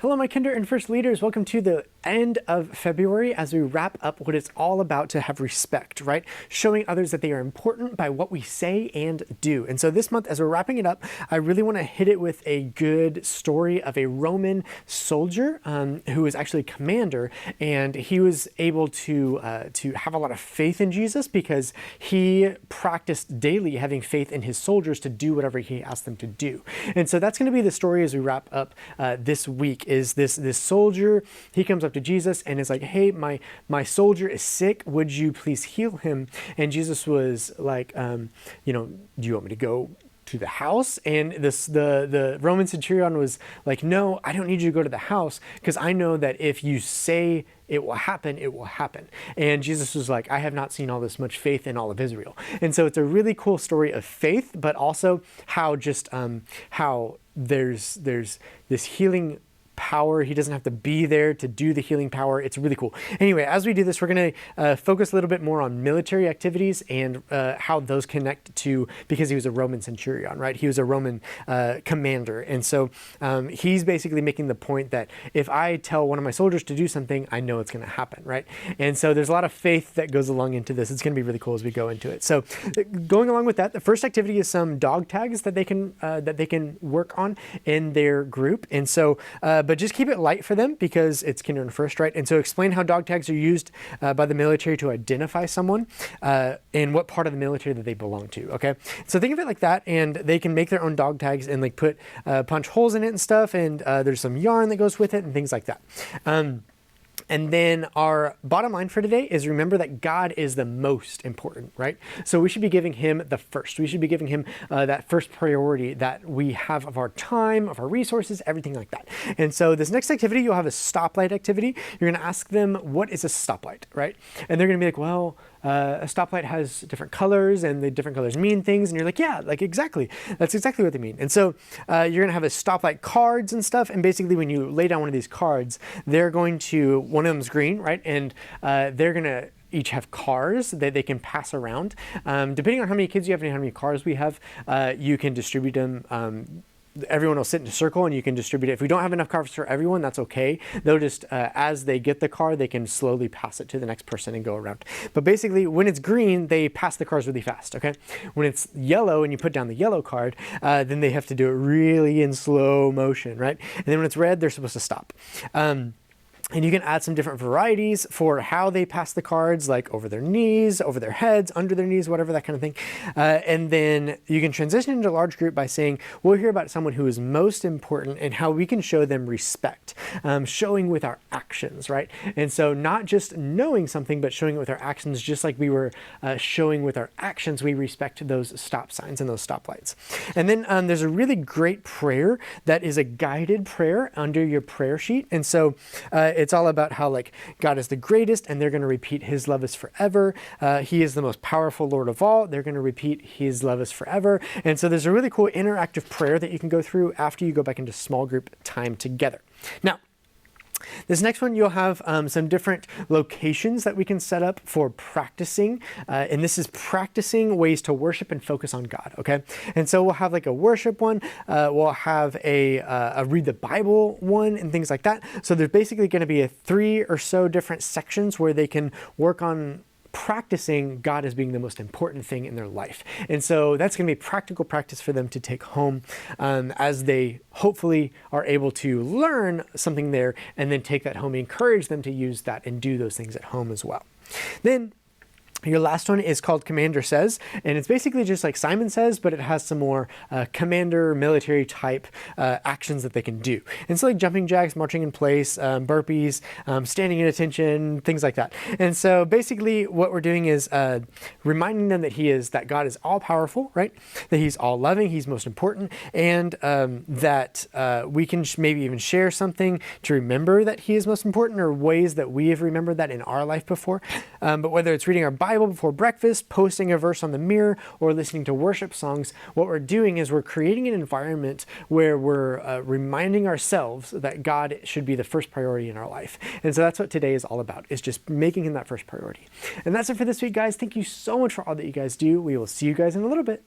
Hello, my kinder and first leaders. Welcome to the end of February as we wrap up what it's all about to have respect, right? Showing others that they are important by what we say and do. And so this month, as we're wrapping it up, I really want to hit it with a good story of a Roman soldier who was actually a commander, and he was able to have a lot of faith in Jesus because he practiced daily having faith in his soldiers to do whatever he asked them to do. And so that's going to be the story as we wrap up this week. Is this soldier, he comes up to Jesus and is like, hey, my soldier is sick, would you please heal him? And Jesus was like, do you want me to go to the house? And the Roman centurion was like, no, I don't need you to go to the house, because I know that if you say it will happen, it will happen. And Jesus was like, I have not seen all this much faith in all of Israel. And so it's a really cool story of faith, but also how there's this healing power. He doesn't have to be there to do the healing power. It's really cool. Anyway, as we do this, we're going to focus a little bit more on military activities and how those connect to, because he was a Roman centurion, right? He was a Roman commander. And so he's basically making the point that if I tell one of my soldiers to do something, I know it's going to happen, right? And so there's a lot of faith that goes along into this. It's going to be really cool as we go into it. So going along with that, the first activity is some dog tags that they can work on in their group. And so, but just keep it light for them because it's kindergarten first, right? And so explain how dog tags are used by the military to identify someone and what part of the military that they belong to, okay? So think of it like that, and they can make their own dog tags and like put punch holes in it and stuff, and there's some yarn that goes with it and things like that. And then our bottom line for today is remember that God is the most important, right? So we should be giving him the first. We should be giving him that first priority that we have of our time, of our resources, everything like that. And so this next activity, you'll have a stoplight activity. You're going to ask them, what is a stoplight, right? And they're going to be like, well, a stoplight has different colors and the different colors mean things. And you're like, yeah, like exactly. That's exactly what they mean. And so you're going to have a stoplight cards and stuff. And basically when you lay down one of these cards, they're going to, one of them's green, right? And they're going to each have cars that they can pass around. Depending on how many kids you have and how many cars we have, you can distribute them. Everyone will sit in a circle and you can distribute it. If we don't have enough cars for everyone, that's okay. They'll just, as they get the car, they can slowly pass it to the next person and go around. But basically, when it's green, they pass the cars really fast, okay? When it's yellow and you put down the yellow card, then they have to do it really in slow motion, right? And then when it's red, they're supposed to stop. And you can add some different varieties for how they pass the cards, like over their knees, over their heads, under their knees, whatever, that kind of thing. And then you can transition into a large group by saying, we'll hear about someone who is most important and how we can show them respect, showing with our actions, right? And so not just knowing something, but showing it with our actions, just like we were showing with our actions, we respect those stop signs and those stoplights. And then there's a really great prayer that is a guided prayer under your prayer sheet. And so it's all about how like God is the greatest, and they're going to repeat his love is forever. He is the most powerful Lord of all. They're going to repeat his love is forever. And so there's a really cool interactive prayer that you can go through after you go back into small group time together. Now, this next one, you'll have some different locations that we can set up for practicing. And this is practicing ways to worship and focus on God, okay? And so we'll have like a worship one. We'll have a read the Bible one and things like that. So there's basically going to be 3 or so different sections where they can work on practicing God as being the most important thing in their life. And so that's going to be practical practice for them to take home as they hopefully are able to learn something there and then take that home, encourage them to use that and do those things at home as well. Then your last one is called Commander Says, and it's basically just like Simon Says, but it has some more commander military type actions that they can do. And so like jumping jacks, marching in place, burpees, standing at attention, things like that. And so basically what we're doing is reminding them that God is all powerful, right? That he's all loving, he's most important, and that we can maybe even share something to remember that he is most important, or ways that we have remembered that in our life before. But whether it's reading our Bible before breakfast, posting a verse on the mirror, or listening to worship songs, what we're doing is we're creating an environment where we're reminding ourselves that God should be the first priority in our life. And so that's what today is all about, is just making him that first priority. And that's it for this week, guys. Thank you so much for all that you guys do. We will see you guys in a little bit.